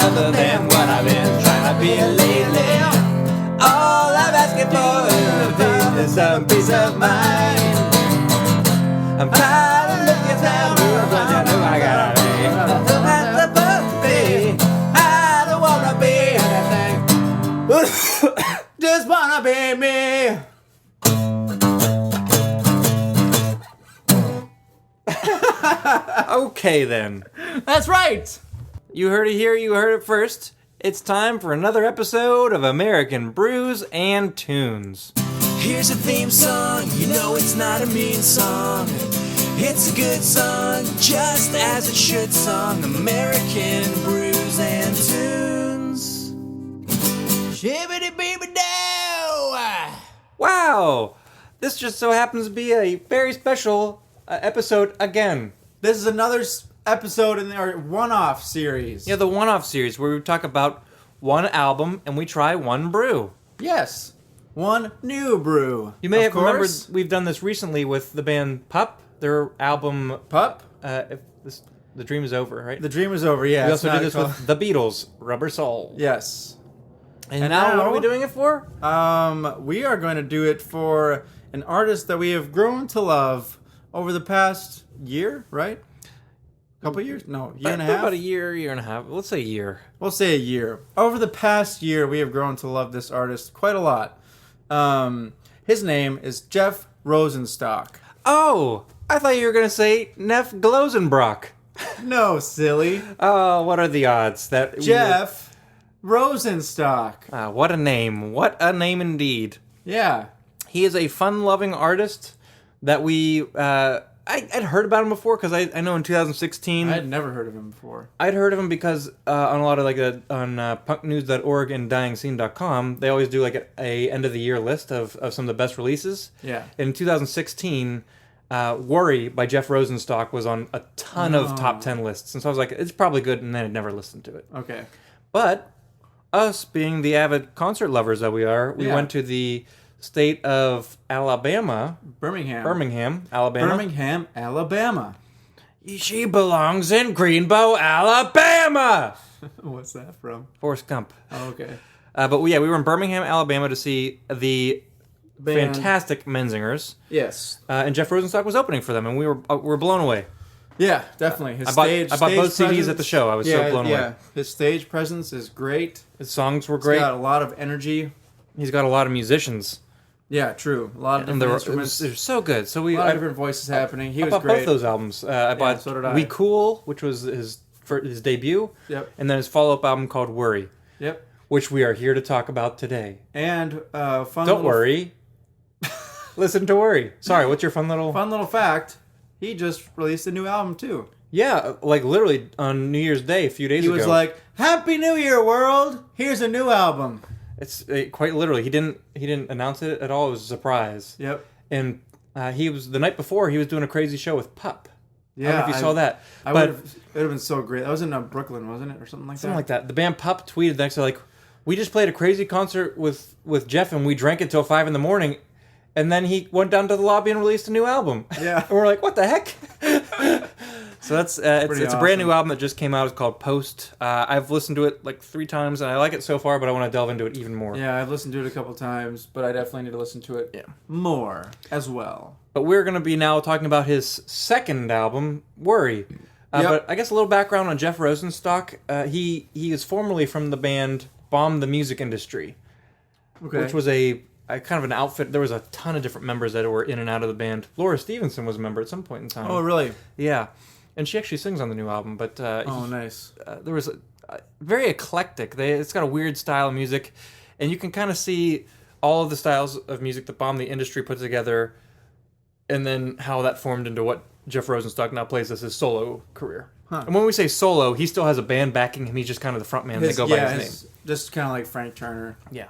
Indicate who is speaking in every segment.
Speaker 1: other than what I've been trying to be lately. All I'm asking for is some peace of mind. I'm tired of looking at rules, but you know I gotta be who I'm supposed to be. I don't wanna be anything. Just wanna be me. Okay then.
Speaker 2: That's right.
Speaker 1: You heard it here, you heard it first. It's time for another episode of American Brews and Tunes.
Speaker 3: Here's a theme song, you know it's not a mean song. It's a good song, just as it should song. American Brews and Tunes. Shibbity-beeby-dow!
Speaker 1: Wow! This just so happens to be a very special episode again.
Speaker 2: This is another episode in our one-off series.
Speaker 1: Yeah, the one-off series where we talk about one album and we try one brew.
Speaker 2: Yes. One new brew.
Speaker 1: You may
Speaker 2: of
Speaker 1: have remembered
Speaker 2: course.
Speaker 1: we've done this recently with the band Pup. Their album
Speaker 2: Pup?
Speaker 1: The Dream Is Over, right?
Speaker 2: The Dream Is Over, yeah.
Speaker 1: We
Speaker 2: it's
Speaker 1: also
Speaker 2: not
Speaker 1: did this
Speaker 2: called-
Speaker 1: with the Beatles, Rubber Soul.
Speaker 2: Yes.
Speaker 1: And now what are we doing it for?
Speaker 2: We are going to do it for an artist that we have grown to love over the past year, right? Couple years? No, year and a half?
Speaker 1: About a year and a half. Let's say a year.
Speaker 2: We'll say a year. Over the past year, we have grown to love this artist quite a lot. His name is Jeff Rosenstock.
Speaker 1: Oh, I thought you were going to say Neff Glosenbrock.
Speaker 2: No, silly.
Speaker 1: Oh, what are the odds that
Speaker 2: Jeff Rosenstock.
Speaker 1: What a name. What a name indeed.
Speaker 2: Yeah.
Speaker 1: He is a fun-loving artist that I'd heard about him before because I know in 2016
Speaker 2: I had never heard of him before.
Speaker 1: I'd heard of him because on a lot of on punknews.org and dyingscene.com they always do like a end of the year list of some of the best releases.
Speaker 2: Yeah.
Speaker 1: In 2016, Worry by Jeff Rosenstock was on a ton of top 10 lists, and so I was like, it's probably good, and then I'd never listened to it.
Speaker 2: Okay.
Speaker 1: But us being the avid concert lovers that we are, we went to the state of Alabama. Birmingham, Alabama. She belongs in Greenbow, Alabama.
Speaker 2: What's that from?
Speaker 1: Forrest Gump.
Speaker 2: Oh, okay.
Speaker 1: But we were in Birmingham, Alabama to see the
Speaker 2: Band.
Speaker 1: fantastic Menzingers.
Speaker 2: Yes.
Speaker 1: And Jeff Rosenstock was opening for them, and we were blown away.
Speaker 2: Yeah, definitely.
Speaker 1: I bought both CDs at the show. I was so blown away.
Speaker 2: His stage presence is great.
Speaker 1: His songs were great.
Speaker 2: He's got a lot of energy.
Speaker 1: He's got a lot of musicians.
Speaker 2: Yeah, true. A lot of
Speaker 1: And
Speaker 2: different instruments.
Speaker 1: they're so good. So
Speaker 2: A lot of different voices happening. He
Speaker 1: I
Speaker 2: was
Speaker 1: bought
Speaker 2: great.
Speaker 1: both those albums. I bought
Speaker 2: so did I.
Speaker 1: We Cool, which was his debut.
Speaker 2: Yep.
Speaker 1: And then his follow-up album called Worry.
Speaker 2: Yep.
Speaker 1: Which we are here to talk about today.
Speaker 2: And fun.
Speaker 1: Don't worry. Listen to Worry. Sorry, what's your fun little...
Speaker 2: Fun little fact. He just released a new album too.
Speaker 1: Yeah, like literally on New Year's Day a few days ago.
Speaker 2: He was like, "Happy New Year, world! Here's a new album."
Speaker 1: It's quite literally. He didn't announce it at all. It was a surprise.
Speaker 2: Yep.
Speaker 1: And he was the night before. He was doing a crazy show with Pup.
Speaker 2: Yeah,
Speaker 1: I don't know if you saw that.
Speaker 2: It would have been so great. That was in Brooklyn, wasn't it, or something like that?
Speaker 1: Something like that. The band Pup tweeted next to like, "We just played a crazy concert with Jeff, and we drank until 5 a.m. And then he went down to the lobby and released a new album."
Speaker 2: Yeah.
Speaker 1: And we're like, "What the heck?" So that's it's a brand new album that just came out. It's called Post. I've listened to it like 3 times, and I like it so far, but I want to delve into it even more.
Speaker 2: Yeah, I've listened to it a couple times, but I definitely need to listen to it more as well.
Speaker 1: But we're going to be now talking about his second album, Worry. But I guess a little background on Jeff Rosenstock. He is formerly from the band Bomb the Music Industry, which was a kind of an outfit. There was a ton of different members that were in and out of the band. Laura Stevenson was a member at some point in time.
Speaker 2: Oh, really?
Speaker 1: Yeah. And she actually sings on the new album. But
Speaker 2: nice.
Speaker 1: There was very eclectic. It's got a weird style of music, and you can kind of see all of the styles of music that Bomb the Industry put together, and then how that formed into what Jeff Rosenstock now plays as his solo career. Huh. And when we say solo, he still has a band backing him. He's just kind of the front man. They go by his name.
Speaker 2: Just kind of like Frank Turner.
Speaker 1: Yeah.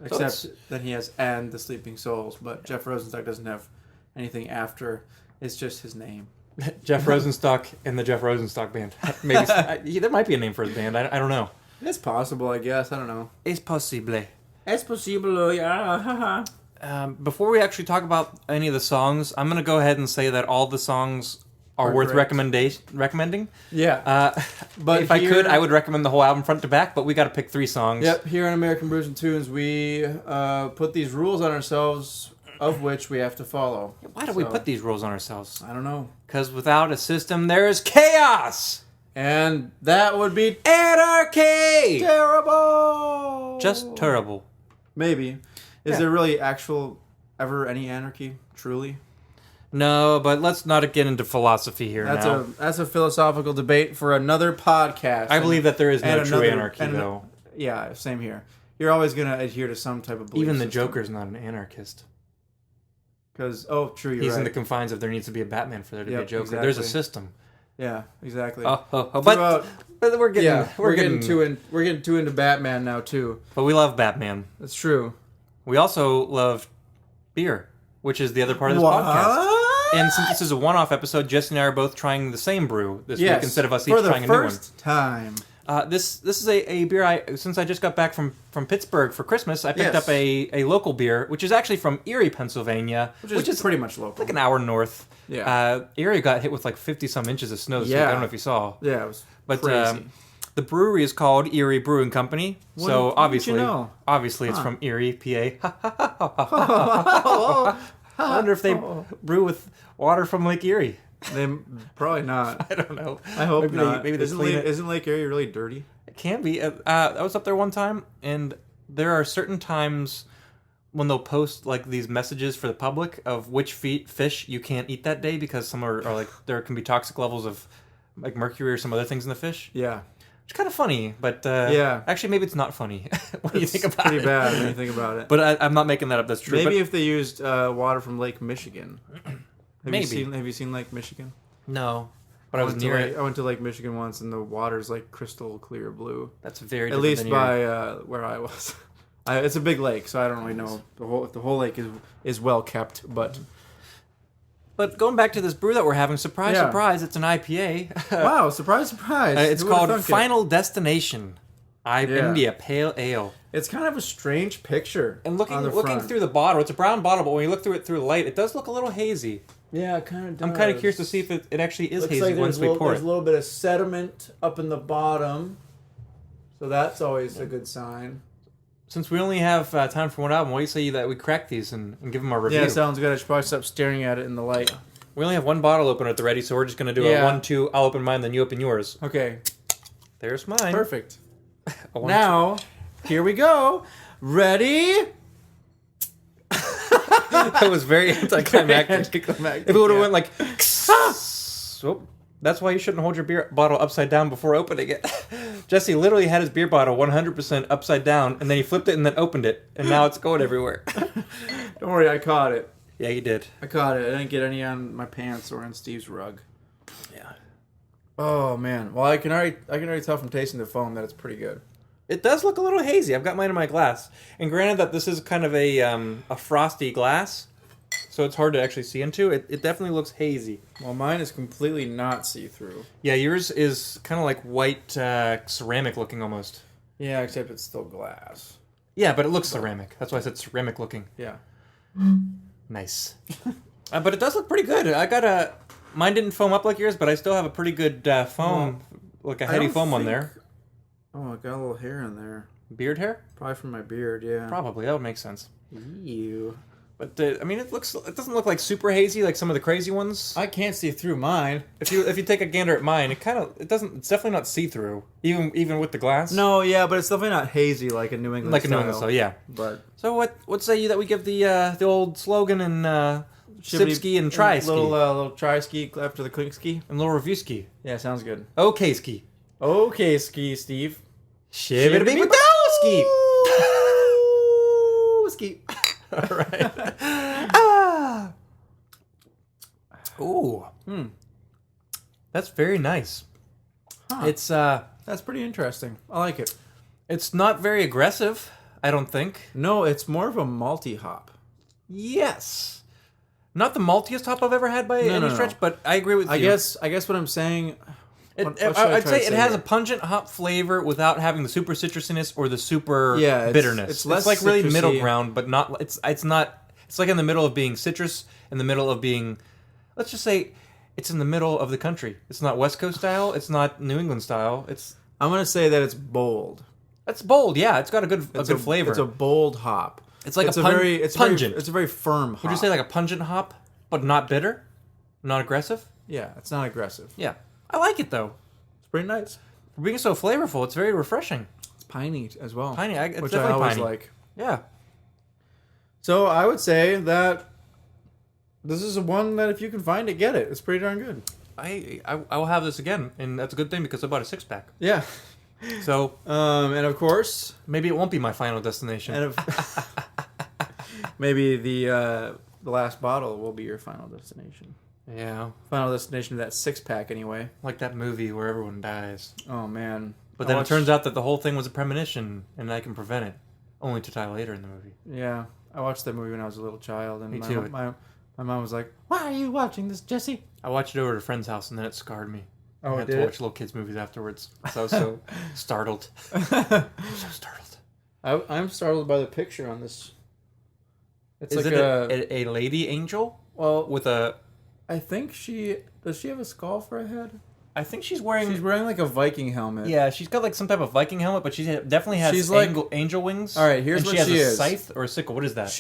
Speaker 2: Except that he has "and the Sleeping Souls," but Jeff Rosenstock doesn't have anything after. It's just his name.
Speaker 1: Jeff Rosenstock and the Jeff Rosenstock Band. Maybe there might be a name for his band. I don't know.
Speaker 2: It's possible, I guess. I don't know.
Speaker 1: It's possible.
Speaker 2: Es posible, yeah.
Speaker 1: Before we actually talk about any of the songs, I'm going to go ahead and say that all the songs are worth
Speaker 2: great.
Speaker 1: recommending.
Speaker 2: Yeah.
Speaker 1: But if I could, I would recommend the whole album front to back, but we got to pick 3 songs.
Speaker 2: Yep, here on American Brews and Tunes, we put these rules on ourselves, of which we have to follow.
Speaker 1: Why do we put these rules on ourselves?
Speaker 2: I don't know.
Speaker 1: Because without a system, there is chaos!
Speaker 2: And that would be
Speaker 1: Anarchy!
Speaker 2: terrible!
Speaker 1: Just terrible.
Speaker 2: Maybe. Is there really ever any anarchy, truly?
Speaker 1: No, but let's not get into philosophy here now.
Speaker 2: That's a philosophical debate for another podcast.
Speaker 1: I believe that there is no true anarchy, though.
Speaker 2: Yeah, same here. You're always going to adhere to some type of belief
Speaker 1: Even the
Speaker 2: system.
Speaker 1: Joker's not an anarchist.
Speaker 2: Because, true, you're
Speaker 1: He's
Speaker 2: right.
Speaker 1: in the confines of there needs to be a Batman for there to be a Joker.
Speaker 2: exactly.
Speaker 1: There's a system.
Speaker 2: Yeah, exactly.
Speaker 1: But we're getting
Speaker 2: too into Batman now too.
Speaker 1: But we love Batman.
Speaker 2: That's true.
Speaker 1: We also love beer, which is the other part of this podcast. And since this is a one-off episode, Jesse and I are both trying the same brew this week instead of us each trying a new one.
Speaker 2: For the first time.
Speaker 1: This is a beer since I just got back from Pittsburgh for Christmas, I picked up a local beer, which is actually from Erie, Pennsylvania.
Speaker 2: Which is pretty much local.
Speaker 1: Like an hour north.
Speaker 2: Yeah.
Speaker 1: Erie got hit with like 50-some inches of snow, so I don't know if you saw.
Speaker 2: Yeah, it was
Speaker 1: crazy. The brewery is called Erie Brewing Company, so obviously it's from Erie, PA. I wonder if they brew with water from Lake Erie.
Speaker 2: They probably not.
Speaker 1: I don't know.
Speaker 2: I hope not.
Speaker 1: Maybe
Speaker 2: Isn't Lake Erie really dirty?
Speaker 1: It can be. I was up there one time, and there are certain times when they'll post like these messages for the public of which fish you can't eat that day because some are like there can be toxic levels of like mercury or some other things in the fish.
Speaker 2: Yeah.
Speaker 1: It's kind of funny, but actually maybe it's not funny when you think about it.
Speaker 2: It's pretty bad when you think about it.
Speaker 1: But I'm not making that up. That's true.
Speaker 2: Maybe if they used water from Lake Michigan. Have
Speaker 1: Maybe.
Speaker 2: You seen Lake Michigan?
Speaker 1: No, but I was near it.
Speaker 2: I went to Lake Michigan once, and the water's like crystal clear blue.
Speaker 1: That's very
Speaker 2: at
Speaker 1: different
Speaker 2: least
Speaker 1: than
Speaker 2: by where I was. It's a big lake, so I don't really know if the whole lake is well kept, but.
Speaker 1: But going back to this brew that we're having, surprise, it's an IPA.
Speaker 2: Wow, surprise.
Speaker 1: It's called Final Destination. India Pale Ale.
Speaker 2: It's kind of a strange picture.
Speaker 1: And looking through the bottle, it's a brown bottle, but when you look through it through the light, it does look a little hazy.
Speaker 2: Yeah, it kind of does.
Speaker 1: I'm kind of curious to see if it actually is hazy
Speaker 2: like
Speaker 1: once we pour
Speaker 2: There's
Speaker 1: it.
Speaker 2: a little bit of sediment up in the bottom, so that's always a good sign.
Speaker 1: Since we only have time for one album, what do you say that we crack these and give them our review?
Speaker 2: Yeah, sounds good. I should probably stop staring at it in the light.
Speaker 1: We only have one bottle opener at the ready, so we're just going to do a 1-2. I'll open mine, then you open yours.
Speaker 2: Okay.
Speaker 1: There's mine.
Speaker 2: Perfect. Now, here we go. Ready?
Speaker 1: That was very anticlimactic. If it would have went like... So, that's why you shouldn't hold your beer bottle upside down before opening it. Jesse literally had his beer bottle 100% upside down, and then he flipped it and then opened it, and now it's going everywhere.
Speaker 2: Don't worry, I caught it.
Speaker 1: Yeah, you did.
Speaker 2: I caught it. I didn't get any on my pants or on Steve's rug.
Speaker 1: Yeah.
Speaker 2: Oh man. Well, I can already tell from tasting the foam that it's pretty good.
Speaker 1: It does look a little hazy. I've got mine in my glass, and granted that this is kind of a frosty glass, so it's hard to actually see into. It definitely looks hazy.
Speaker 2: Well, mine is completely not see-through.
Speaker 1: Yeah, yours is kind of like white ceramic looking almost.
Speaker 2: Yeah, except it's still glass.
Speaker 1: Yeah, but it looks ceramic. That's why I said ceramic looking.
Speaker 2: Yeah.
Speaker 1: Nice. But it does look pretty good. Mine didn't foam up like yours, but I still have a pretty good foam, like a heady foam on there.
Speaker 2: Oh, I got a little hair in there.
Speaker 1: Beard hair?
Speaker 2: Probably from my beard, yeah.
Speaker 1: Probably. That would make sense.
Speaker 2: Ew.
Speaker 1: But I mean, it doesn't look like super hazy like some of the crazy ones.
Speaker 2: I can't see through mine.
Speaker 1: If you take a gander at mine, it's definitely not see through, even with the glass.
Speaker 2: No, yeah, but it's definitely not hazy like a New England
Speaker 1: like
Speaker 2: style.
Speaker 1: a New England style, yeah.
Speaker 2: But
Speaker 1: so what say you that we give the old slogan and sip ski and try ski,
Speaker 2: little try ski after the clink ski
Speaker 1: and little review ski.
Speaker 2: Yeah, sounds good.
Speaker 1: Okay, ski.
Speaker 2: Okay, ski, Steve.
Speaker 1: Shibbity ski. Ski. All right. Ooh. That's very nice.
Speaker 2: Huh.
Speaker 1: It's
Speaker 2: that's pretty interesting. I like it.
Speaker 1: It's not very aggressive, I don't think.
Speaker 2: No, it's more of a malty hop.
Speaker 1: Yes. Not the maltiest hop I've ever had by any stretch, but I agree with you.
Speaker 2: I guess what I'm saying...
Speaker 1: I'd say it has a pungent hop flavor without having the super citrusiness or the super bitterness.
Speaker 2: It's less
Speaker 1: like really
Speaker 2: citrusy.
Speaker 1: middle ground, but not. It's not. It's like in the middle of being citrus, in the middle of being. Let's just say, It's in the middle of the country. It's not West Coast style. It's not New England style.
Speaker 2: I'm gonna say that it's bold.
Speaker 1: That's bold. Yeah, it's got a good flavor.
Speaker 2: It's a bold hop.
Speaker 1: It's like
Speaker 2: it's
Speaker 1: a pungent.
Speaker 2: It's a very firm hop.
Speaker 1: Would you say like a pungent hop, but not bitter, not aggressive?
Speaker 2: Yeah, it's not aggressive.
Speaker 1: Yeah, I like it though.
Speaker 2: It's pretty nice.
Speaker 1: For being so flavorful, it's very refreshing.
Speaker 2: It's piney as well.
Speaker 1: Piney, it's
Speaker 2: which
Speaker 1: definitely
Speaker 2: I always
Speaker 1: piney.
Speaker 2: like.
Speaker 1: Yeah.
Speaker 2: So I would say that this is one that if you can find it, get it. It's pretty darn good.
Speaker 1: I will have this again, and that's a good thing because I bought a 6-pack.
Speaker 2: Yeah.
Speaker 1: So
Speaker 2: And of course,
Speaker 1: maybe it won't be my final destination.
Speaker 2: and maybe the last bottle will be your final destination.
Speaker 1: Yeah,
Speaker 2: Final destination of that 6-pack, anyway.
Speaker 1: like that movie where everyone dies.
Speaker 2: Oh man!
Speaker 1: But then it turns out that the whole thing was a premonition, and I can prevent it, only to die later in the movie.
Speaker 2: Yeah, I watched that movie when I was a little child, and
Speaker 1: Me too.
Speaker 2: My mom was like, "Why are you watching this, Jesse?"
Speaker 1: I watched it over at a friend's house, and then it scarred me.
Speaker 2: Oh,
Speaker 1: I had
Speaker 2: did
Speaker 1: to
Speaker 2: it?
Speaker 1: watch little kids' movies afterwards. So I was so startled. I'm so startled.
Speaker 2: I'm startled by the picture on this. It's
Speaker 1: Is
Speaker 2: like
Speaker 1: it a lady angel?
Speaker 2: well,
Speaker 1: With a...
Speaker 2: I think does she have a skull for a head?
Speaker 1: I think she's wearing...
Speaker 2: She's wearing like a Viking helmet.
Speaker 1: Yeah, she's got like some type of Viking helmet, but she definitely has
Speaker 2: She's like-
Speaker 1: angel wings.
Speaker 2: All right, here's
Speaker 1: and
Speaker 2: what
Speaker 1: she has
Speaker 2: she
Speaker 1: a
Speaker 2: is.
Speaker 1: scythe or a sickle. What is that?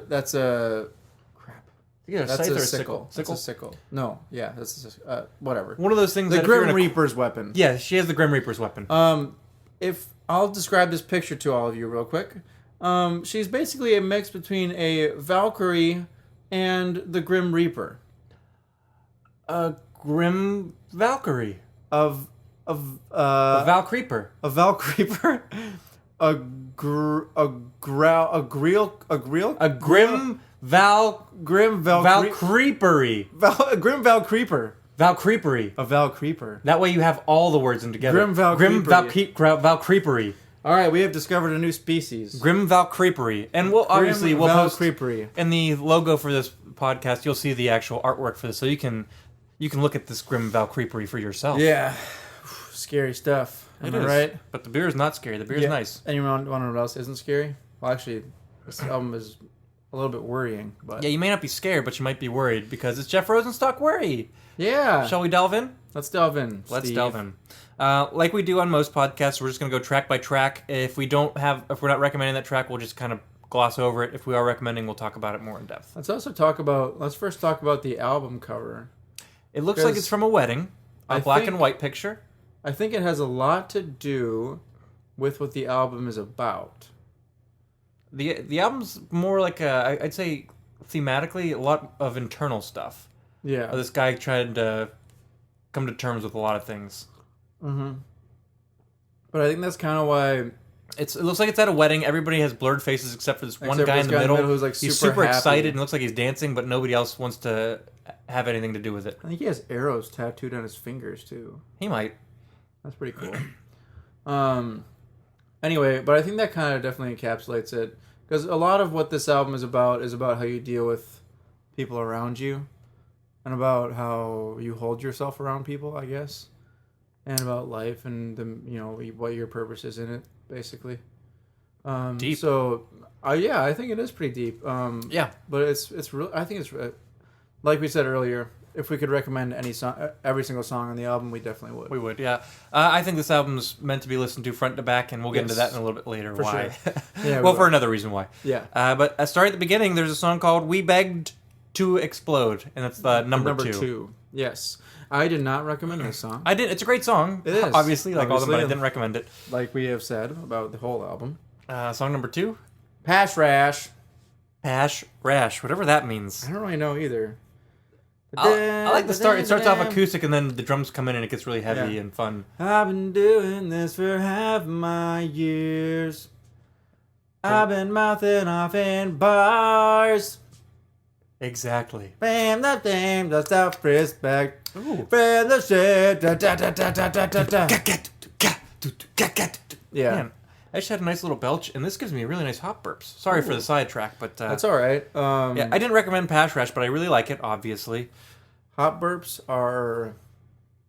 Speaker 2: That's a crap.
Speaker 1: You got a
Speaker 2: That's
Speaker 1: scythe
Speaker 2: a
Speaker 1: or a
Speaker 2: sickle.
Speaker 1: sickle?
Speaker 2: That's a sickle. No, yeah, that's whatever.
Speaker 1: One of those things
Speaker 2: The
Speaker 1: that if you're
Speaker 2: Grim
Speaker 1: in a-
Speaker 2: Reaper's weapon.
Speaker 1: Yeah, she has the Grim Reaper's weapon.
Speaker 2: If I'll describe this picture to all of you real quick. She's basically a mix between a Valkyrie and the Grim Reaper.
Speaker 1: A Grim Valkyrie.
Speaker 2: A
Speaker 1: Val Creeper.
Speaker 2: a Valcreeper, a Greel,
Speaker 1: A Grim Val...
Speaker 2: Grim
Speaker 1: Val Creepery.
Speaker 2: a Grim Valcreeper,
Speaker 1: Val Creepery.
Speaker 2: a Valcreeper.
Speaker 1: That way you have all the words in together.
Speaker 2: Grim Val
Speaker 1: Grim Val
Speaker 2: Creepery.
Speaker 1: Val Creepery.
Speaker 2: All right, we have discovered a new species.
Speaker 1: Grim Val Creepery. And we'll obviously we'll post
Speaker 2: Valcreepery.
Speaker 1: in the logo for this podcast, you'll see the actual artwork for this, so you can look at this Grim Val Creepery for yourself.
Speaker 2: Yeah, scary stuff. Am I right?
Speaker 1: But the beer is not scary. The beer is nice.
Speaker 2: Anyone want to know what else isn't scary? Well, actually, this album is a little bit worrying, but
Speaker 1: Yeah, you may not be scared, but you might be worried because it's Jeff Rosenstock worry.
Speaker 2: yeah.
Speaker 1: Shall we delve in?
Speaker 2: Let's delve in.
Speaker 1: Let's
Speaker 2: Steve.
Speaker 1: delve in. Like we do on most podcasts, we're just going to go track by track. If we're not recommending that track, we'll just kind of gloss over it. If we are recommending, we'll talk about it more in depth.
Speaker 2: Let's first talk about the album cover.
Speaker 1: It looks like it's from a wedding, a
Speaker 2: I
Speaker 1: black
Speaker 2: think-
Speaker 1: and white picture.
Speaker 2: I think it has a lot to do with what the album is about.
Speaker 1: The album's more like I'd say thematically a lot of internal stuff.
Speaker 2: Yeah.
Speaker 1: This guy tried to come to terms with a lot of things.
Speaker 2: Mm-hmm. But I think that's kind of why.
Speaker 1: It looks like it's at a wedding. Everybody has blurred faces except for this one
Speaker 2: Except for
Speaker 1: guy
Speaker 2: this
Speaker 1: in the middle.
Speaker 2: who's like
Speaker 1: He's
Speaker 2: super
Speaker 1: super
Speaker 2: happy.
Speaker 1: excited and looks like he's dancing, but nobody else wants to have anything to do with it.
Speaker 2: I think he has arrows tattooed on his fingers too.
Speaker 1: He might.
Speaker 2: That's pretty cool. Anyway, but I think that kind of definitely encapsulates it because a lot of what this album is about how you deal with people around you, and about how you hold yourself around people, I guess, and about life and what your purpose is in it, basically.
Speaker 1: Deep.
Speaker 2: So, yeah, I think it is pretty deep.
Speaker 1: Yeah.
Speaker 2: But it's real. I think it's like we said earlier. If we could recommend any song, every single song on the album, we definitely would.
Speaker 1: We would, yeah. I think this album's meant to be listened to front to back, and we'll get into
Speaker 2: Yes.
Speaker 1: that in a little bit later.
Speaker 2: For
Speaker 1: why?
Speaker 2: sure. Yeah,
Speaker 1: well,
Speaker 2: we
Speaker 1: for
Speaker 2: will.
Speaker 1: another reason why.
Speaker 2: Yeah.
Speaker 1: But starting at the beginning, there's a song called "We Begged to Explode," and that's the number two.
Speaker 2: Yes. I did not recommend this song.
Speaker 1: I did. It's a great song.
Speaker 2: It is.
Speaker 1: Obviously, like all of them, but I
Speaker 2: Obviously.
Speaker 1: didn't recommend it.
Speaker 2: Like we have said about the whole album.
Speaker 1: Song number 2,
Speaker 2: Pash Rash.
Speaker 1: Pash Rash, whatever that means.
Speaker 2: I don't really know either.
Speaker 1: I like the start. It starts off acoustic, and then the drums come in, and it gets really heavy
Speaker 2: Yeah.
Speaker 1: and fun.
Speaker 2: I've been doing this for half my years. I've been mouthing off in bars.
Speaker 1: Exactly.
Speaker 2: Fame the fame, the self-respect.
Speaker 1: Ooh.
Speaker 2: Fame the shit. Da, da, da, da, da, da, da, da. Yeah.
Speaker 1: Man, I just had a nice little belch, and this gives me really nice hop burps. Sorry for the sidetrack, but
Speaker 2: That's all right.
Speaker 1: yeah, I didn't recommend Pash Rash, but I really like it. Obviously,
Speaker 2: Hot burps are.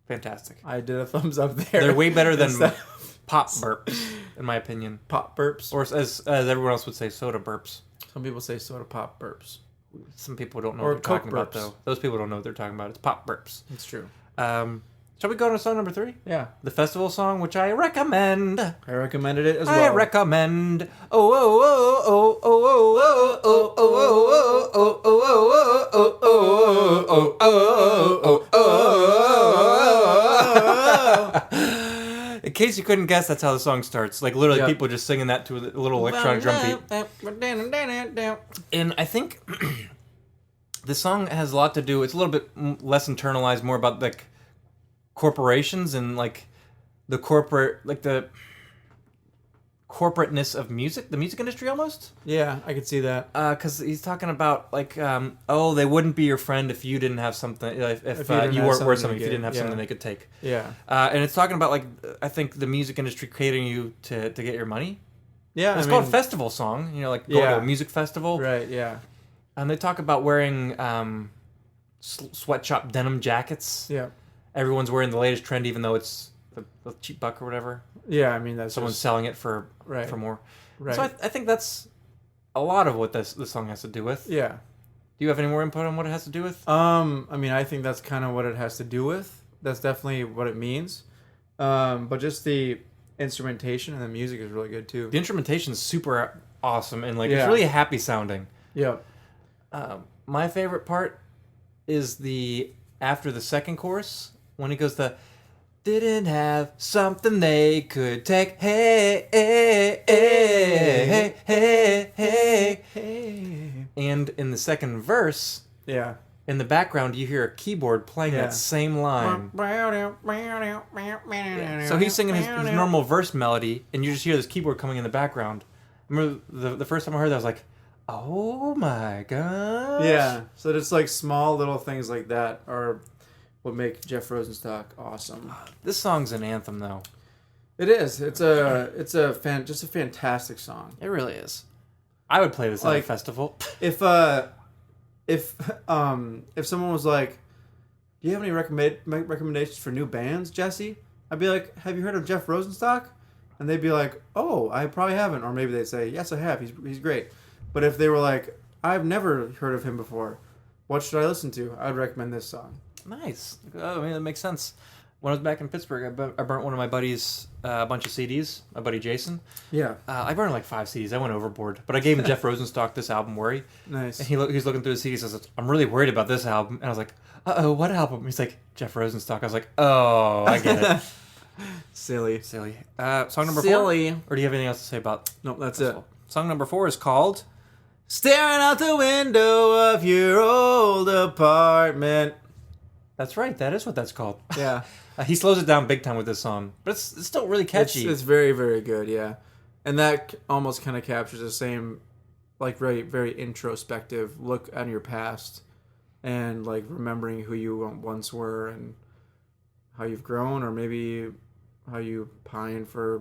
Speaker 1: fantastic.
Speaker 2: I did a thumbs up there.
Speaker 1: They're way better than
Speaker 2: Instead of
Speaker 1: pop burps, in my opinion,
Speaker 2: pop burps.
Speaker 1: or as everyone else would say, soda burps.
Speaker 2: Some people say soda pop burps.
Speaker 1: Some people don't know
Speaker 2: Or
Speaker 1: what they're talking
Speaker 2: Coke
Speaker 1: about,
Speaker 2: burps.
Speaker 1: though. Those people don't know what they're talking about. It's pop burps.
Speaker 2: It's true.
Speaker 1: Shall we go to song number 3?
Speaker 2: Yeah.
Speaker 1: The festival song, which I recommend.
Speaker 2: I recommended it as well.
Speaker 1: I recommend. Oh, oh, oh, oh, oh, oh, oh, oh, oh, oh, oh, oh, oh, oh, oh, oh, oh. In case you couldn't guess, that's how the song starts. Like, literally, people just singing that to a little electronic drum beat. And I think the song has a lot to do. It's a little bit less internalized, more about like corporations and like the corporateness of music, the music industry almost.
Speaker 2: Yeah, I could see that.
Speaker 1: Because he's talking about like, they wouldn't be your friend if you didn't have something. If you weren't worth something, if you didn't have something they could take.
Speaker 2: Yeah.
Speaker 1: And it's talking about like, I think the music industry catering you to get your money.
Speaker 2: Yeah,
Speaker 1: It's called a festival song. You know, like going to a music festival.
Speaker 2: Right. Yeah.
Speaker 1: And they talk about wearing sweatshop denim jackets.
Speaker 2: Yeah.
Speaker 1: Everyone's wearing the latest trend, even though it's the cheap buck or whatever.
Speaker 2: Yeah, I mean that's
Speaker 1: Someone's selling it for more.
Speaker 2: Right.
Speaker 1: So I think that's a lot of what this song has to do with.
Speaker 2: Yeah.
Speaker 1: Do you have any more input on what it has to do with?
Speaker 2: I mean, I think that's kind of what it has to do with. That's definitely what it means. But just the instrumentation and the music is really good too.
Speaker 1: The instrumentation is super awesome and like
Speaker 2: Yeah.
Speaker 1: it's really happy sounding.
Speaker 2: Yeah.
Speaker 1: My favorite part is after the second chorus when he goes didn't have something they could take. Hey, hey, hey, hey, hey, hey. And in the second verse,
Speaker 2: Yeah.
Speaker 1: in the background, you hear a keyboard playing that same line. So he's singing his normal verse melody, and you just hear this keyboard coming in the background. I remember the first time I heard that, I was like, oh my gosh.
Speaker 2: Yeah. So just like small little things like that are what make Jeff Rosenstock awesome.
Speaker 1: This song's an anthem, though.
Speaker 2: It is. It's a fantastic song.
Speaker 1: It really is. I would play this at a
Speaker 2: Like-
Speaker 1: festival.
Speaker 2: If someone was like, "Do you have any recommendations for new bands, Jesse?" I'd be like, "Have you heard of Jeff Rosenstock?" And they'd be like, "Oh, I probably haven't." Or maybe they'd say, "Yes, I have. He's great." But if they were like, "I've never heard of him before. What should I listen to?" I'd recommend this song.
Speaker 1: Nice. I mean, that makes sense. When I was back in Pittsburgh, I burnt one of my buddies a bunch of CDs. My buddy Jason.
Speaker 2: Yeah.
Speaker 1: I burned like 5 CDs. I went overboard. But I gave him Jeff Rosenstock this album, Worry.
Speaker 2: Nice.
Speaker 1: And he's looking through the CDs. Says, I'm really worried about this album. And I was like, uh-oh, what album? He's like, Jeff Rosenstock. I was like, oh, I get it.
Speaker 2: Silly.
Speaker 1: Silly. Song number 4?
Speaker 2: Silly.
Speaker 1: Or do you have anything else to say about
Speaker 2: Nope, that's
Speaker 1: festival?
Speaker 2: it.
Speaker 1: Song number 4 is called...
Speaker 2: Staring out the window of your old apartment.
Speaker 1: That's right. That is what that's called.
Speaker 2: Yeah.
Speaker 1: He slows it down big time with this song. But it's still really catchy.
Speaker 2: It's very, very good, yeah. And that almost kind of captures the same, like, very, very introspective look on your past and, like, remembering who you once were and how you've grown or maybe how you pine for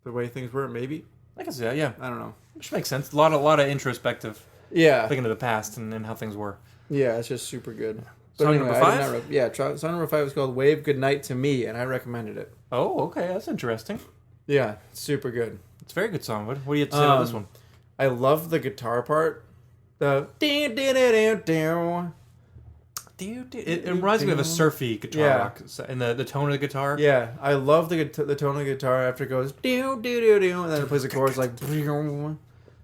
Speaker 2: the way things were, maybe.
Speaker 1: I can see that, yeah.
Speaker 2: I don't know.
Speaker 1: Which makes sense. A lot of introspective
Speaker 2: Yeah.
Speaker 1: thinking of the past and how things were.
Speaker 2: Yeah, it's just super good. But
Speaker 1: Song
Speaker 2: anyway,
Speaker 1: number
Speaker 2: I did
Speaker 1: 5?
Speaker 2: not song number 5 was called Wave Goodnight to Me, and I recommended it.
Speaker 1: Oh, okay. That's interesting.
Speaker 2: Yeah, super good.
Speaker 1: It's a very good song. What do you have to say about this one?
Speaker 2: I love the guitar part. The
Speaker 1: It reminds me of a surfy guitar rock. And the tone of the guitar.
Speaker 2: yeah, I love the tone of the guitar after it goes do do do do, and then it plays the chorus like.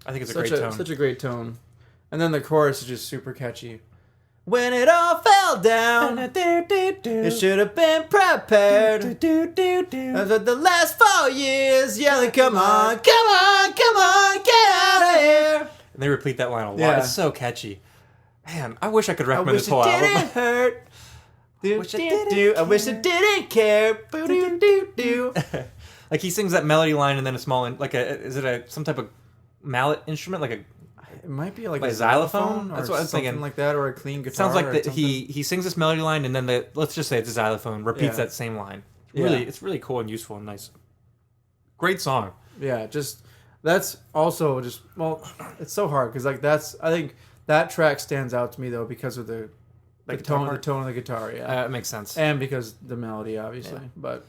Speaker 1: I think it's a great tone.
Speaker 2: Such a great tone, and then the chorus is just super catchy. When it all fell down, it should have been prepared. That's what the last 4 years yelling, "Come on, come on, come on, get out of here!"
Speaker 1: And they repeat that line a lot.
Speaker 2: Yeah.
Speaker 1: It's so catchy. Man, I wish I could
Speaker 2: I
Speaker 1: recommend
Speaker 2: wish
Speaker 1: this
Speaker 2: it
Speaker 1: whole
Speaker 2: didn't
Speaker 1: album.
Speaker 2: hurt.
Speaker 1: Wish it didn't
Speaker 2: I wish it didn't care. Boo-doo-doo-doo.
Speaker 1: Like he sings that melody line and then a small, is it some type of mallet instrument? Like
Speaker 2: It might be like
Speaker 1: Like
Speaker 2: a
Speaker 1: xylophone?
Speaker 2: or
Speaker 1: That's what I was
Speaker 2: something
Speaker 1: thinking.
Speaker 2: like that, or a clean guitar.
Speaker 1: sounds like
Speaker 2: or
Speaker 1: that
Speaker 2: something.
Speaker 1: he sings this melody line and then let's just say it's a xylophone, repeats
Speaker 2: Yeah.
Speaker 1: that same line.
Speaker 2: Yeah.
Speaker 1: It's really cool and useful and nice. Great song.
Speaker 2: Yeah, that's also it's so hard because like I think that track stands out to me though because of the
Speaker 1: guitar
Speaker 2: tone
Speaker 1: part?
Speaker 2: of the guitar, yeah,
Speaker 1: It makes sense.
Speaker 2: and because the melody obviously, but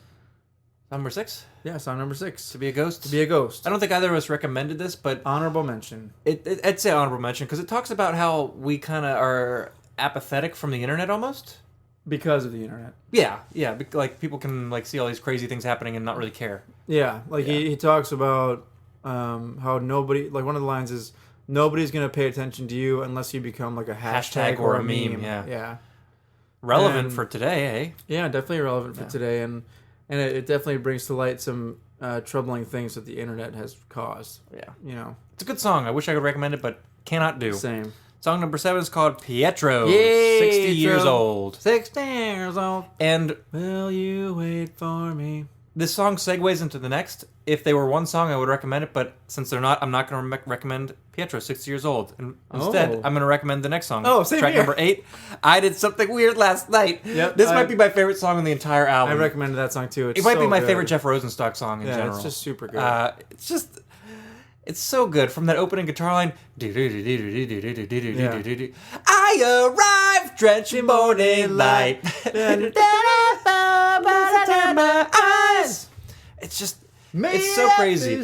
Speaker 1: Number 6?
Speaker 2: Yeah, song number 6.
Speaker 1: To Be a Ghost?
Speaker 2: To Be a Ghost.
Speaker 1: I don't think either of us recommended this, but
Speaker 2: Honorable mention.
Speaker 1: I'd say honorable mention because it talks about how we kind of are apathetic from the internet almost.
Speaker 2: Because of the internet.
Speaker 1: Yeah. Like people can like see all these crazy things happening and not really care.
Speaker 2: Yeah, like he talks about how nobody, like one of the lines is, nobody's going to pay attention to you unless you become like a hashtag or a meme. Yeah.
Speaker 1: Relevant
Speaker 2: And-
Speaker 1: for today, eh?
Speaker 2: Yeah, definitely relevant for today. And it definitely brings to light some troubling things that the internet has caused.
Speaker 1: Yeah.
Speaker 2: You know,
Speaker 1: It's a good song. I wish I could recommend it, but cannot do.
Speaker 2: same.
Speaker 1: Song number 7 is called Pietro.
Speaker 2: Yay,
Speaker 1: 60 years
Speaker 2: Pietro.
Speaker 1: old.
Speaker 2: 16 years old.
Speaker 1: And
Speaker 2: Will you wait for me?
Speaker 1: this song segues into the next. If they were one song, I would recommend it, but since they're not, I'm not going to recommend Pietro, 60 years old. And instead,
Speaker 2: Oh.
Speaker 1: I'm going to recommend the next song.
Speaker 2: Oh, same
Speaker 1: Track
Speaker 2: here.
Speaker 1: number 8, I Did Something Weird Last Night.
Speaker 2: Yep,
Speaker 1: This might be my favorite song on the entire
Speaker 2: I
Speaker 1: album.
Speaker 2: recommended that song too. It's
Speaker 1: It might be
Speaker 2: so
Speaker 1: my
Speaker 2: good.
Speaker 1: favorite Jeff Rosenstock song in general.
Speaker 2: It's just super good.
Speaker 1: It's so good from that opening guitar line. I arrived drenched in morning light. It's just, it's so crazy. And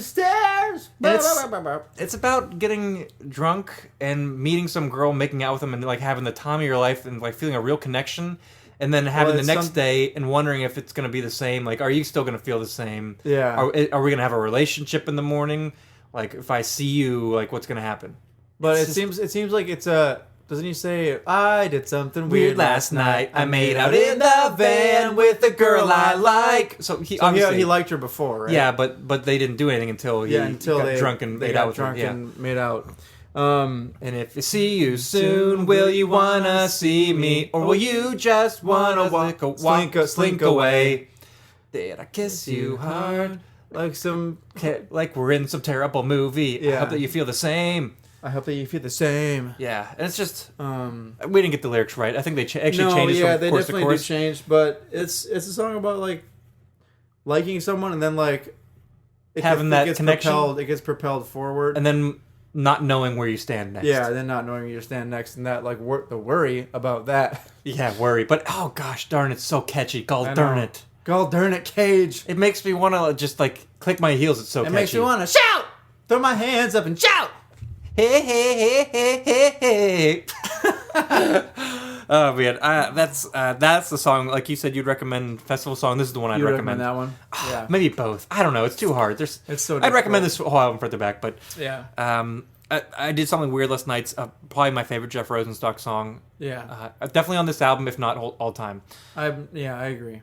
Speaker 1: it's about getting drunk and meeting some girl, making out with them, and like having the time of your life and like feeling a real connection. And then having the
Speaker 2: it's
Speaker 1: next day and wondering if it's going to be the same. Like, are you still going to feel the same?
Speaker 2: Yeah.
Speaker 1: Are we going to have a relationship in the morning? Like, if I see you, like, what's going to happen?
Speaker 2: But
Speaker 1: It's
Speaker 2: it seems like it's a. Doesn't he say, I did something
Speaker 1: Weird last night. I made out in the van with the girl I like. So he obviously
Speaker 2: he liked her before, right?
Speaker 1: Yeah, but they didn't do anything until he got
Speaker 2: they
Speaker 1: drunk and
Speaker 2: they
Speaker 1: made
Speaker 2: got
Speaker 1: out with her.
Speaker 2: drunk
Speaker 1: Yeah.
Speaker 2: and made out.
Speaker 1: And if I see you soon, will you wanna see me, or will you just wanna slink away? Did I kiss you hard?
Speaker 2: Like some.
Speaker 1: Like we're in some terrible movie. I
Speaker 2: Yeah.
Speaker 1: hope that you feel the same.
Speaker 2: I hope that you feel the same.
Speaker 1: Yeah, and it's just we didn't get the lyrics right. I think they actually
Speaker 2: No,
Speaker 1: changed
Speaker 2: yeah,
Speaker 1: from
Speaker 2: they
Speaker 1: chorus to
Speaker 2: definitely do
Speaker 1: chorus.
Speaker 2: change, but it's a song about like liking someone and then like
Speaker 1: Having that connection.
Speaker 2: It gets propelled forward,
Speaker 1: And then not knowing where you stand next.
Speaker 2: yeah, then not knowing where you stand next, and that like the worry about that.
Speaker 1: Yeah, worry. But oh gosh darn, it's so catchy. God
Speaker 2: I
Speaker 1: darn
Speaker 2: know.
Speaker 1: it.
Speaker 2: God darn it, Cage!
Speaker 1: It makes me want to just like click my heels. It's so
Speaker 2: It
Speaker 1: catchy.
Speaker 2: makes me want to shout, throw my hands up and shout.
Speaker 1: Hey, hey, hey, hey, hey, hey. Oh man, that's the song. Like you said, you'd recommend festival song. This is the one I'd
Speaker 2: You
Speaker 1: recommend.
Speaker 2: that one? Yeah,
Speaker 1: Maybe both. I don't know. It's too hard.
Speaker 2: It's so
Speaker 1: I'd recommend
Speaker 2: difficult.
Speaker 1: this whole album further back, but
Speaker 2: yeah,
Speaker 1: I did something weird last night. Probably my favorite Jeff Rosenstock song.
Speaker 2: yeah.
Speaker 1: Definitely on this album, if not all time.
Speaker 2: I agree.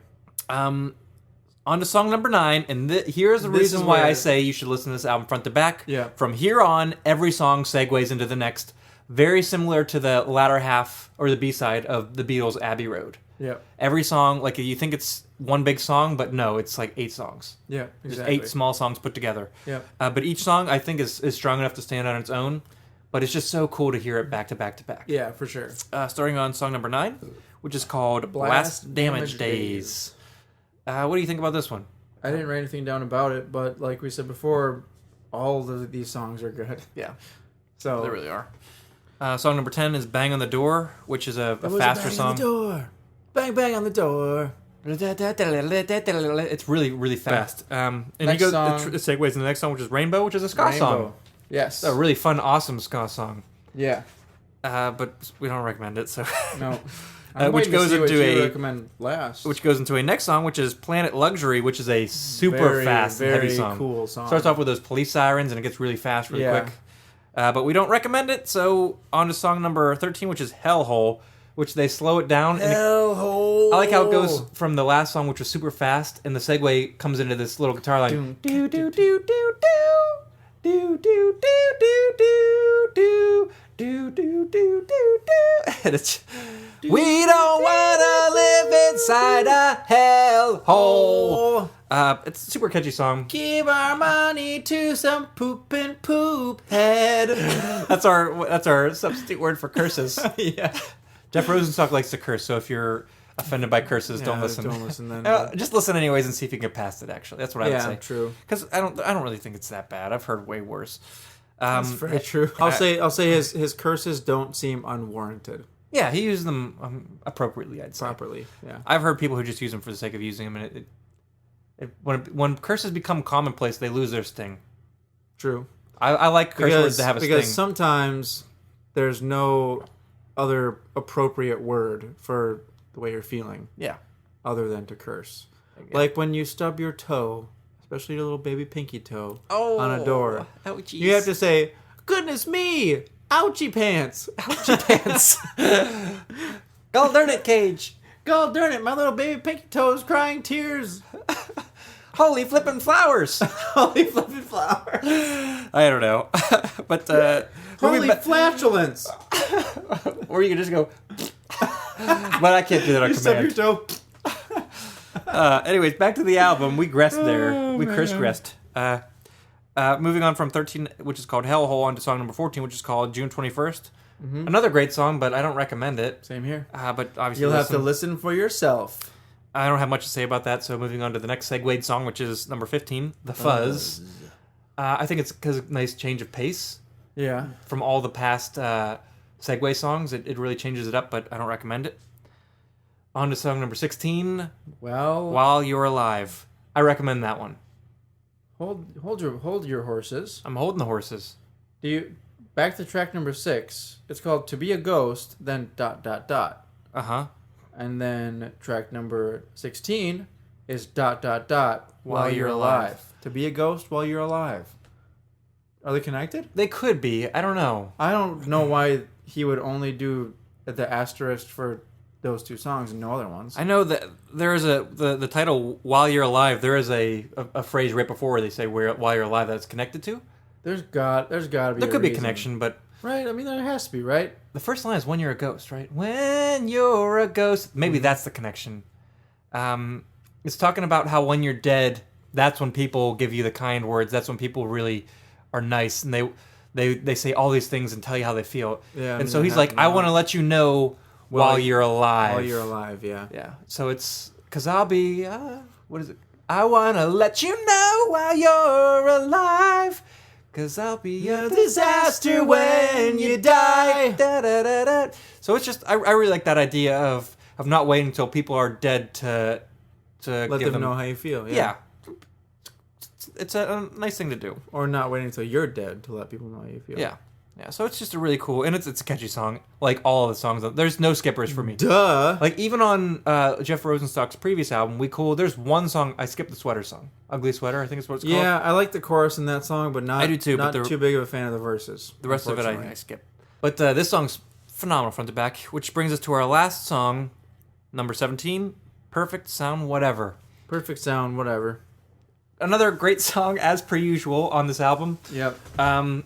Speaker 1: On to song number 9, and here's the
Speaker 2: This
Speaker 1: reason
Speaker 2: is
Speaker 1: why
Speaker 2: where-
Speaker 1: I say you should listen to this album front to back.
Speaker 2: Yeah.
Speaker 1: From here on, every song segues into the next. Very similar to the latter half, or the B-side, of the Beatles' Abbey Road.
Speaker 2: Yeah,
Speaker 1: Every song, like, you think it's one big song, but no, it's like 8 songs.
Speaker 2: yeah,
Speaker 1: Just
Speaker 2: exactly.
Speaker 1: 8 small songs put together.
Speaker 2: Yeah,
Speaker 1: But each song, I think, is strong enough to stand on its own. But it's just so cool to hear it back to back to back.
Speaker 2: yeah, for sure.
Speaker 1: Starting on song number 9, which is called Blast Damage Days. What do you think about this one?
Speaker 2: I didn't write anything down about it, but like we said before, all of these songs are good.
Speaker 1: Yeah,
Speaker 2: So
Speaker 1: they really are. Song number 10 is Bang on the Door, which is a
Speaker 2: It was a
Speaker 1: faster
Speaker 2: bang
Speaker 1: song.
Speaker 2: on the door. Bang bang on the door.
Speaker 1: It's really, really fast. And
Speaker 2: Next
Speaker 1: you go,
Speaker 2: song.
Speaker 1: it segues into the next song, which is Rainbow, which is a ska song.
Speaker 2: Yes.
Speaker 1: It's a really fun, awesome ska song.
Speaker 2: Yeah.
Speaker 1: But we don't recommend it, so.
Speaker 2: No.
Speaker 1: Which goes into a
Speaker 2: recommend last.
Speaker 1: which goes into a next song, which is Planet Luxury, which is a super fast and heavy song.
Speaker 2: Cool song.
Speaker 1: Starts off with those police sirens, and it gets really fast, really
Speaker 2: Yeah.
Speaker 1: quick. But we don't recommend it, so on to song number 13, which is Hellhole, which they slow it down. And
Speaker 2: Hellhole.
Speaker 1: I like how it goes from the last song, which was super fast, and the segue comes into this little guitar line. Do do do do do do do do do do do do do do do. And it's we don't wanna live inside a hellhole. It's a super catchy song.
Speaker 2: Give our money to some poop head.
Speaker 1: That's our substitute word for curses.
Speaker 2: Yeah.
Speaker 1: Jeff Rosenstock likes to curse, so if you're offended by curses, don't listen.
Speaker 2: Don't listen then.
Speaker 1: Just listen anyways and see if you can get past it. Actually, that's what I would say.
Speaker 2: True.
Speaker 1: Because I don't really think it's that bad. I've heard way worse.
Speaker 2: That's very true. I'll say his curses don't seem unwarranted.
Speaker 1: Yeah, he used them appropriately. I'd say
Speaker 2: Properly. Yeah.
Speaker 1: I've heard people who just use them for the sake of using them, and When curses become commonplace, they lose their sting.
Speaker 2: True.
Speaker 1: I like curse words to have a
Speaker 2: because
Speaker 1: sting.
Speaker 2: sometimes there's no other appropriate word for the way you're feeling.
Speaker 1: Yeah.
Speaker 2: Other than to curse. Like when you stub your toe, especially your little baby pinky toe, on a door.
Speaker 1: Ouchies.
Speaker 2: You have to say, "Goodness me! Ouchie pants!
Speaker 1: Ouchie pants. God darn it, Cage.
Speaker 2: God darn it, my little baby pinky toe is crying tears.
Speaker 1: Holy flippin' flowers.
Speaker 2: Holy flippin' flower.
Speaker 1: I don't know. But,
Speaker 2: Holy flatulence.
Speaker 1: or you can just go, but I can't do that on
Speaker 2: You stub your
Speaker 1: command.
Speaker 2: toe.
Speaker 1: Anyways, back to the album. We gressed there. We gressed. Moving on from 13, which is called Hellhole, on to song number 14, which is called June 21st. Another great song, but I don't recommend it.
Speaker 2: Same here.
Speaker 1: But obviously,
Speaker 2: You'll have to listen for yourself.
Speaker 1: I don't have much to say about that, so moving on to the next segued song, which is number 15, The Fuzz. I think it's because of a nice change of pace
Speaker 2: Yeah.
Speaker 1: from all the past segue songs. It really changes it up, but I don't recommend it. On to song number 16,
Speaker 2: Well,
Speaker 1: While You're Alive. I recommend that one.
Speaker 2: hold your horses.
Speaker 1: I'm holding the horses.
Speaker 2: Back to track number 6. It's called "To Be a Ghost," then ...
Speaker 1: Uh-huh.
Speaker 2: And then track number 16 is ... while you're alive. To be a ghost while you're alive. Are they connected?
Speaker 1: They could be. I don't know.
Speaker 2: I don't know why he would only do the asterisk for those two songs and no other ones.
Speaker 1: I know that there is the title "While You're Alive." There is a phrase right before where they say "While You're Alive" that it's connected to.
Speaker 2: There's got to be.
Speaker 1: There could be a connection, but
Speaker 2: right? I mean, there has to be, right?
Speaker 1: the first line is "When you're a ghost," right? When you're a ghost. Maybe that's the connection. It's talking about how when you're dead, that's when people give you the kind words. That's when people really are nice, and they say all these things and tell you how they feel.
Speaker 2: Yeah. I
Speaker 1: And
Speaker 2: mean,
Speaker 1: so he's
Speaker 2: that
Speaker 1: like,
Speaker 2: happened
Speaker 1: "I want to let you know while you're alive."
Speaker 2: While you're alive, yeah.
Speaker 1: Yeah. So it's because I'll be. What is it? I wanna let you know while you're alive. Cause I'll be a disaster when you die. Da, da, da, da. So it's just I really like that idea of not waiting until people are dead to
Speaker 2: Let
Speaker 1: give
Speaker 2: them know how you feel.
Speaker 1: Yeah. It's a nice thing to do.
Speaker 2: Or not waiting until you're dead to let people know how you feel.
Speaker 1: Yeah. Yeah. So it's just a really cool, and it's a catchy song. Like all of the songs, there's no skippers for me.
Speaker 2: Duh.
Speaker 1: Like even on Jeff Rosenstock's previous album, there's one song I skipped, the sweater song, "Ugly Sweater," I think is what it's called.
Speaker 2: Yeah, I like the chorus in that song, but not.
Speaker 1: I do too,
Speaker 2: Not
Speaker 1: but
Speaker 2: too big of a fan of the verses.
Speaker 1: The rest of it
Speaker 2: unfortunately.
Speaker 1: I skip. But this song's phenomenal front to back, which brings us to our last song, number 17, "Perfect Sound Whatever."
Speaker 2: Perfect sound, whatever.
Speaker 1: Another great song, as per usual, on this album.
Speaker 2: Yep.
Speaker 1: And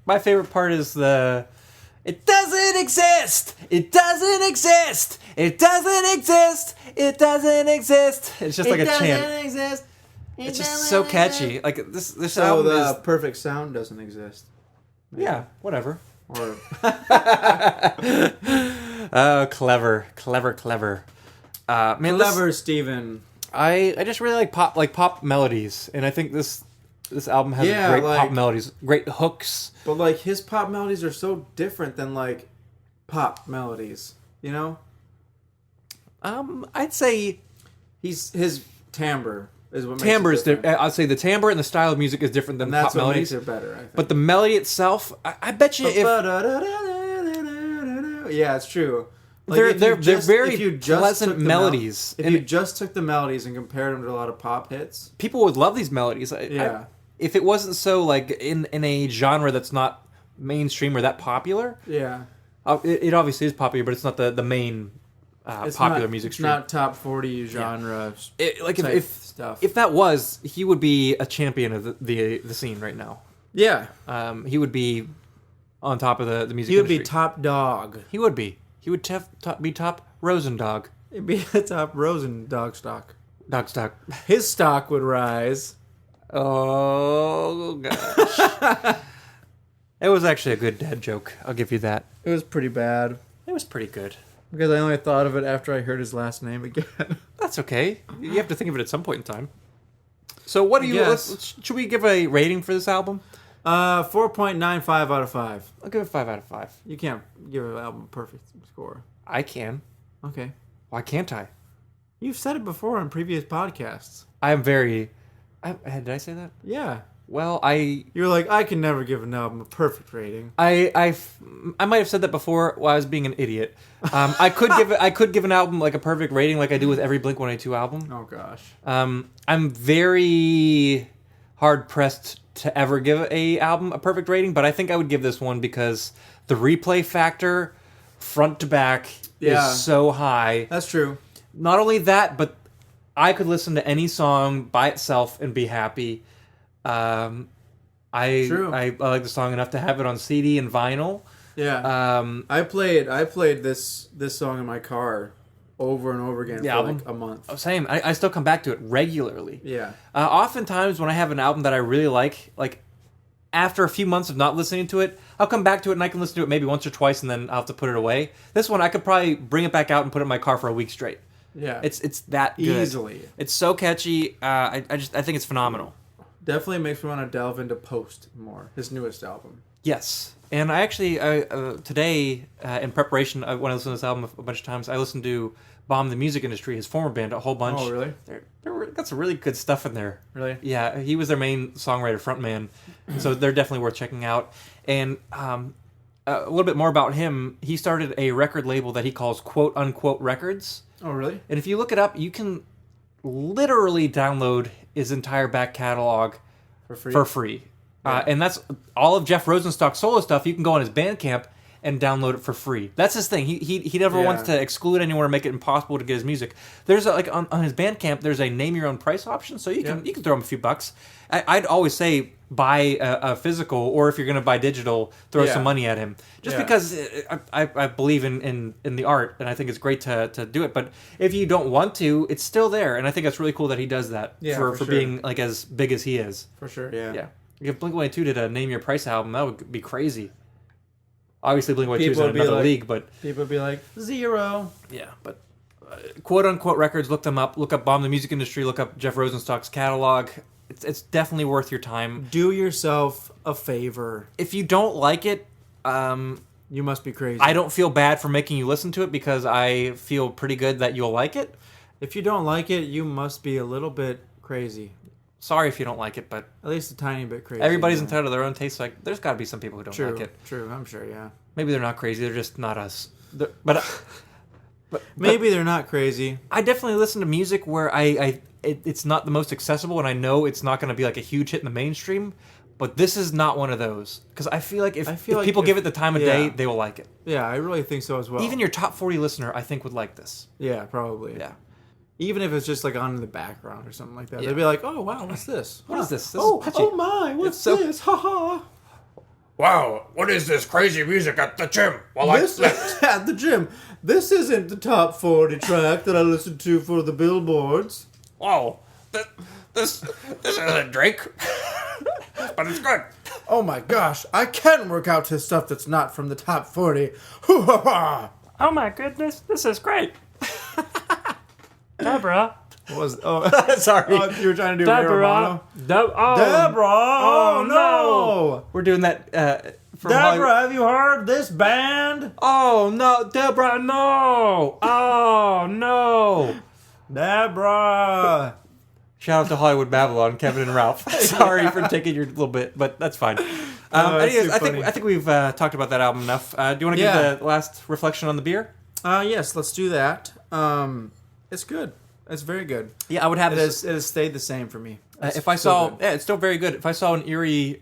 Speaker 1: my favorite part is "It doesn't exist! It doesn't exist! It doesn't exist! It doesn't exist!" It's just like a chant.
Speaker 2: Exist.
Speaker 1: It's just so catchy. Like this
Speaker 2: So
Speaker 1: album
Speaker 2: the
Speaker 1: is...
Speaker 2: perfect sound doesn't exist.
Speaker 1: Yeah, whatever.
Speaker 2: Or
Speaker 1: Oh, clever. Man,
Speaker 2: clever, Steven.
Speaker 1: I just really like pop melodies, and I think this album has
Speaker 2: Yeah,
Speaker 1: great
Speaker 2: like-
Speaker 1: pop melodies, great hooks.
Speaker 2: But like his pop melodies are so different than like pop melodies. You know,
Speaker 1: I'd say
Speaker 2: his timbre is what makes
Speaker 1: timbre
Speaker 2: it
Speaker 1: is
Speaker 2: different.
Speaker 1: I'd say the timbre and the style of music is different than
Speaker 2: And that's
Speaker 1: pop
Speaker 2: what
Speaker 1: melodies.
Speaker 2: makes it better. I think.
Speaker 1: But the melody itself, I bet you if
Speaker 2: yeah, it's true. Like,
Speaker 1: they're
Speaker 2: if you just-
Speaker 1: very
Speaker 2: if you just
Speaker 1: pleasant
Speaker 2: took the
Speaker 1: melodies,
Speaker 2: If
Speaker 1: and
Speaker 2: you just took the melodies and compared them to a lot of pop hits,
Speaker 1: people would love these melodies.
Speaker 2: Yeah.
Speaker 1: If it wasn't so like in a genre that's not mainstream or that popular,
Speaker 2: yeah,
Speaker 1: it obviously is popular, but it's not the main
Speaker 2: it's
Speaker 1: popular
Speaker 2: not,
Speaker 1: music
Speaker 2: it's
Speaker 1: stream.
Speaker 2: not top 40 genre.
Speaker 1: Like
Speaker 2: type
Speaker 1: if
Speaker 2: stuff.
Speaker 1: if that was, he would be a champion of the scene right now.
Speaker 2: Yeah,
Speaker 1: He would be on top of the music
Speaker 2: he would be
Speaker 1: industry.
Speaker 2: top dog.
Speaker 1: He would be. He would be top Rosendog.
Speaker 2: He'd be the top Rosen dog stock.
Speaker 1: Dog stock.
Speaker 2: His stock would rise.
Speaker 1: Oh, gosh. It was actually a good dad joke. I'll give you that.
Speaker 2: It was pretty bad
Speaker 1: It was pretty good.
Speaker 2: because I only thought of it after I heard his last name again.
Speaker 1: That's okay. You have to think of it at some point in time. So what do you...
Speaker 2: Yes.
Speaker 1: Should we give a rating for this album?
Speaker 2: 4.95 out of 5.
Speaker 1: I'll give it 5 out of 5.
Speaker 2: You can't give an album a perfect score.
Speaker 1: I can.
Speaker 2: Okay.
Speaker 1: Why can't I?
Speaker 2: You've said it before on previous podcasts.
Speaker 1: I am very. Did I say that?
Speaker 2: Yeah.
Speaker 1: Well,
Speaker 2: You're like, I can never give an album a perfect rating.
Speaker 1: I might have said that before while I was being an idiot. I could give an album like a perfect rating, like I do with every Blink-182 album.
Speaker 2: Oh gosh.
Speaker 1: I'm very hard pressed to ever give a album a perfect rating, but I think I would give this one because the replay factor, front to back, is so high.
Speaker 2: That's true.
Speaker 1: Not only that, but I could listen to any song by itself and be happy. I like the song enough to have it on CD and vinyl.
Speaker 2: Yeah. I played this song in my car over and over again for like a month.
Speaker 1: Oh, same. I still come back to it regularly.
Speaker 2: Yeah.
Speaker 1: Oftentimes when I have an album that I really like after a few months of not listening to it, I'll come back to it and I can listen to it maybe once or twice and then I'll have to put it away. This one I could probably bring it back out and put it in my car for a week straight.
Speaker 2: Yeah.
Speaker 1: It's that good.
Speaker 2: Easily.
Speaker 1: It's so catchy. I think it's phenomenal.
Speaker 2: Definitely makes me want to delve into Post more. His newest album.
Speaker 1: Yes. And I actually, today, in preparation, when I listened to this album a bunch of times, I listened to Bomb the Music Industry, his former band, a whole bunch.
Speaker 2: Oh, really?
Speaker 1: They got some really good stuff in there.
Speaker 2: Really?
Speaker 1: Yeah, he was their main songwriter, frontman. So they're definitely worth checking out. And a little bit more about him, he started a record label that he calls quote-unquote records.
Speaker 2: Oh, really?
Speaker 1: And if you look it up, you can literally download his entire back catalog for free.
Speaker 2: Yeah.
Speaker 1: And that's all of Jeff Rosenstock's solo stuff. You can go on his Bandcamp and download it for free. That's his thing. He never wants to exclude anyone or make it impossible to get his music. There's on his Bandcamp, there's a name your own price option, so you can throw him a few bucks. I'd always say buy a physical, or if you're going to buy digital, throw some money at him. Just because I believe in the art, and I think it's great to do it. But if you don't want to, it's still there, and I think it's really cool that he does that for sure. Being like as big as he is.
Speaker 2: For sure, yeah.
Speaker 1: Yeah. If Blink-182 did a Name Your Price album, that would be crazy. Obviously, Blink-182 is in another league, but...
Speaker 2: People would be like, 0.
Speaker 1: Yeah, but quote-unquote records, look them up. Look up Bomb the Music Industry. Look up Jeff Rosenstock's catalog. It's definitely worth your time.
Speaker 2: Do yourself a favor.
Speaker 1: If you don't like it...
Speaker 2: you must be crazy.
Speaker 1: I don't feel bad for making you listen to it because I feel pretty good that you'll like it.
Speaker 2: If you don't like it, you must be a little bit crazy.
Speaker 1: Sorry if you don't like it, but...
Speaker 2: At least a tiny bit crazy.
Speaker 1: Everybody's entitled to their own taste. Like, there's got to be some people who don't like it.
Speaker 2: True, I'm sure, yeah.
Speaker 1: Maybe they're not crazy. They're just not us. But
Speaker 2: maybe they're not crazy.
Speaker 1: I definitely listen to music where it's not the most accessible, and I know it's not going to be like a huge hit in the mainstream. But this is not one of those. Because I feel like if people give it the time of day, they will like it.
Speaker 2: Yeah, I really think so as well.
Speaker 1: Even your top 40 listener, I think, would like this.
Speaker 2: Yeah, probably.
Speaker 1: Yeah.
Speaker 2: Even if it's just like on in the background or something like that. They'd be like, oh, wow, what's this?
Speaker 1: What is this?
Speaker 2: Oh my, what's this? Ha ha.
Speaker 1: Wow, what is this crazy music at the gym?
Speaker 2: At the gym. This isn't the top 40 track that I listened to for the billboards.
Speaker 1: Wow, this isn't Drake, but it's good.
Speaker 2: Oh my gosh, I can work out to stuff that's not from the top 40. Hoo ha ha.
Speaker 1: Oh my goodness, this is great. Deborah.
Speaker 2: What was sorry. You were trying to do
Speaker 1: Deborah.
Speaker 2: Deborah. Oh no.
Speaker 1: We're doing that from
Speaker 2: Deborah,
Speaker 1: Hollywood.
Speaker 2: have you heard this band?
Speaker 1: Oh no, Deborah, no. Oh no.
Speaker 2: Deborah.
Speaker 1: Shout out to Hollywood Babylon, Kevin and Ralph. Sorry for taking your little bit, but that's fine. Anyways, I think we've talked about that album enough. Do you want to give the last reflection on the beer?
Speaker 2: Yes, let's do that. It's good. It's very good.
Speaker 1: Yeah, I would have this.
Speaker 2: It has stayed the same for me.
Speaker 1: If I saw, it's still very good. If I saw an Erie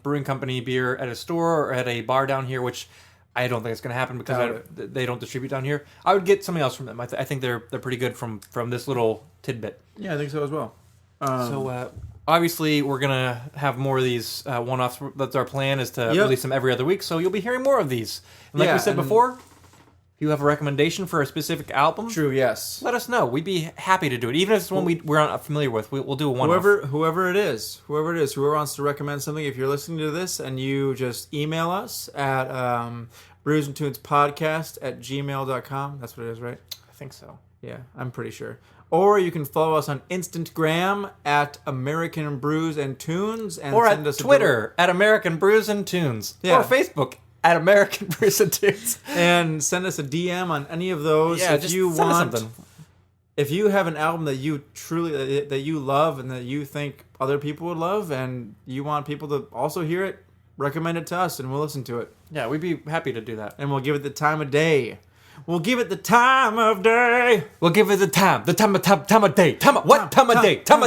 Speaker 1: Brewing Company beer at a store or at a bar down here, which I don't think it's going to happen because they don't distribute down here, I would get something else from them. I think they're pretty good from this little tidbit.
Speaker 2: Yeah, I think so as well.
Speaker 1: So obviously we're going to have more of these one-offs. That's our plan, is to release them every other week. So you'll be hearing more of these. And like we said before, if you have a recommendation for a specific album,
Speaker 2: true, yes,
Speaker 1: let us know. We'd be happy to do it, even if it's one we're not familiar with. We'll do a one-off.
Speaker 2: Whoever it is, whoever wants to recommend something. If you're listening to this and you just email us at brewsandtunespodcast@gmail.com. That's what it is, right?
Speaker 1: I think so.
Speaker 2: Yeah, I'm pretty sure. Or you can follow us on Instagram at American Brews and Tunes, and
Speaker 1: or
Speaker 2: send
Speaker 1: at
Speaker 2: us
Speaker 1: Twitter at American Brews and Tunes, or Facebook at American Brews and Tunes,
Speaker 2: and send us a DM on any of those.
Speaker 1: Yeah,
Speaker 2: if
Speaker 1: just
Speaker 2: you
Speaker 1: send us
Speaker 2: want
Speaker 1: something.
Speaker 2: if you have an album that you truly that you love and that you think other people would love, and you want people to also hear it, recommend it to us, and we'll listen to it.
Speaker 1: Yeah, we'd be happy to do that.
Speaker 2: And we'll give it the time of day. We'll give it the time of day.
Speaker 1: We'll give it the time of day. Time of day. Time of day. Time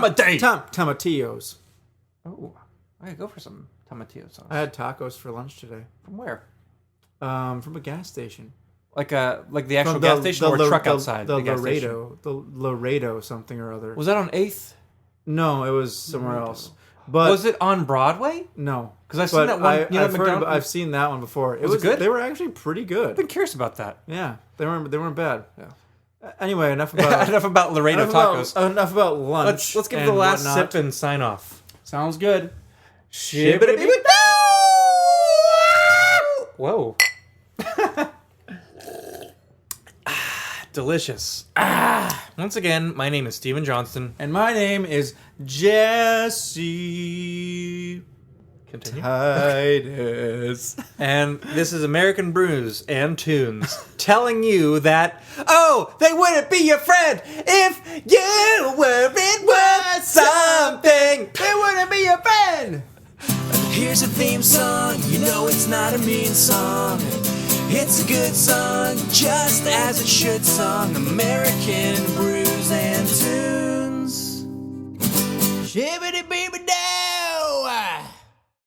Speaker 1: of day.
Speaker 2: Tomatillos.
Speaker 1: Oh, I gotta go for some tomatillo sauce.
Speaker 2: I had tacos for lunch today.
Speaker 1: From where?
Speaker 2: From a gas station.
Speaker 1: Like the actual
Speaker 2: From
Speaker 1: gas station or truck outside
Speaker 2: the
Speaker 1: gas
Speaker 2: Laredo,
Speaker 1: station?
Speaker 2: the Laredo something or other.
Speaker 1: Was that on 8th?
Speaker 2: No, it was somewhere else. But
Speaker 1: was it on Broadway?
Speaker 2: No,
Speaker 1: because I've seen that one.
Speaker 2: I've seen that one before.
Speaker 1: Was it good?
Speaker 2: They were actually pretty good.
Speaker 1: I've been curious about that.
Speaker 2: Yeah, they weren't bad. Yeah. Anyway, enough about
Speaker 1: Laredo tacos.
Speaker 2: Enough about lunch.
Speaker 1: Let's give the last sip and sign off.
Speaker 2: Sounds good.
Speaker 1: Whoa. Delicious. Once again, my name is Steven Johnston.
Speaker 2: And my name is Jesse
Speaker 1: Continue.
Speaker 2: Titus.
Speaker 1: And this is American Brews and Tunes telling you that, oh, they wouldn't be your friend if you weren't worth something.
Speaker 2: They wouldn't be your friend.
Speaker 3: Here's a theme song, you know it's not a mean song. It's a good song, just as it should song. American Brews and Tunes. Shibbity